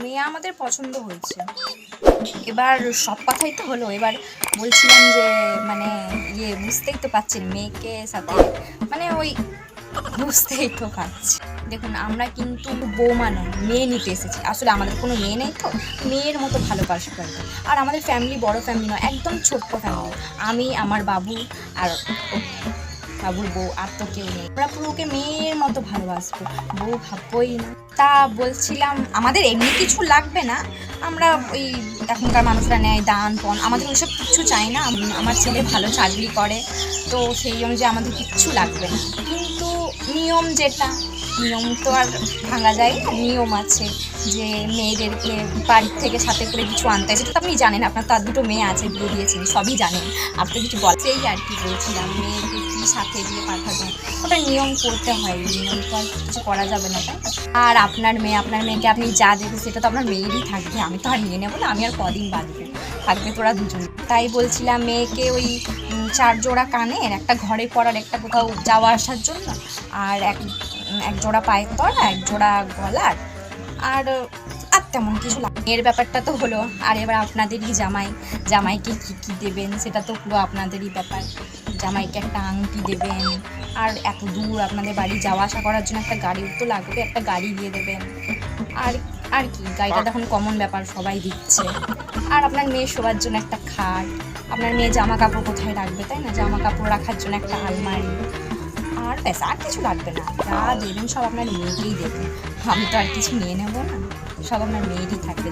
মেয়ে আমাদের পছন্দ হয়েছে। এবার সব কথাই তো হলো। এবার বলছিলাম যে মানে বুঝতেই তো পারছেন মেয়েকে সাথে মানে ওই বুঝতেই তো পারছি। দেখুন আমরা কিন্তু বৌমা নয়, মেয়ে নিতে এসেছি। আসলে আমাদের কোনো মেয়ে নেই তো, মেয়ের মতো ভালোবাসা করে। আর আমাদের ফ্যামিলি বড় ফ্যামিলি নয়, একদম ছোট্ট ফ্যামিলি। আমি, আমার বাবু আর বাবুর বউ, আর তো কেউ নেই। আমরা পুরো ওকে মেয়ের মতো ভালোবাসবো, বউ ভাববোই না। তা বলছিলাম আমাদের এমনি কিছু লাগবে না, আমরা ওই এখনকার মানুষরা নেয় দান পণ, আমাদের ওইসব কিচ্ছু চাই না। আমার ছেলে ভালো চাকরি করে, তো সেই অনুযায়ী আমাদের কিচ্ছু লাগবে না। কিন্তু নিয়ম যেটা, নিয়ম তো আর ভাঙা যায় না, নিয়ম আছে যে মেয়েদেরকে বাড়ির থেকে সাথে করে কিছু আনতে হয়। সেটা তো আপনি জানেন, আপনার তার দুটো মেয়ে আছে, বিয়ে দিয়েছেন, সবই জানেন। আর তো কিছু বলছেই আর কি বলছিলাম, মেয়েকে কি সাথে দিয়ে পাঠাবো, ওটা নিয়ম করতে হয়, নিয়ম তো আর কিছু করা যাবে না, তাই। আর আপনার মেয়েকে আপনি যা দেবেন সেটা তো আপনার মেয়েরই থাকবে, আমি তো আর নিয়ে নেবো না, আমি আর কদিন বাঁচবো, থাকবে তোরা দুজন। তাই বলছিলাম মেয়েকে ওই 4 জোড়া কানের, একটা ঘরে পরার, একটা কোথাও যাওয়া আসার জন্য, আর এক জোড়া পায়ের তলা, এক জোড়া গলার, আর আর তেমন কিছু এর ব্যাপারটা তো হলো। আর এবার আপনাদেরই জামাইকে কী দেবেন সেটা তো পুরো আপনাদেরই ব্যাপার। জামাইকে একটা আংটি দেবেন, আর এত দূর আপনাদের বাড়ি যাওয়া আসা করার জন্য একটা গাড়িও তো লাগবে, একটা গাড়ি দিয়ে দেবেন। আর আর কি, গাড়িটা তখন কমন ব্যাপার, সবাই দিচ্ছে। আর আপনার মেয়ে শোবার জন্য একটা খাট, আপনার মেয়ে জামা কাপড় কোথায় রাখবে, তাই না, জামা কাপড় রাখার জন্য একটা আলমারি, আর ব্যাস, আর কিছু লাগবে না। যা দেবেন সব আপনার মেয়েকেই দেবেন, আমি তো আর কিছু নিয়ে নেবো না, সব আপনার মেয়েরই থাকবে।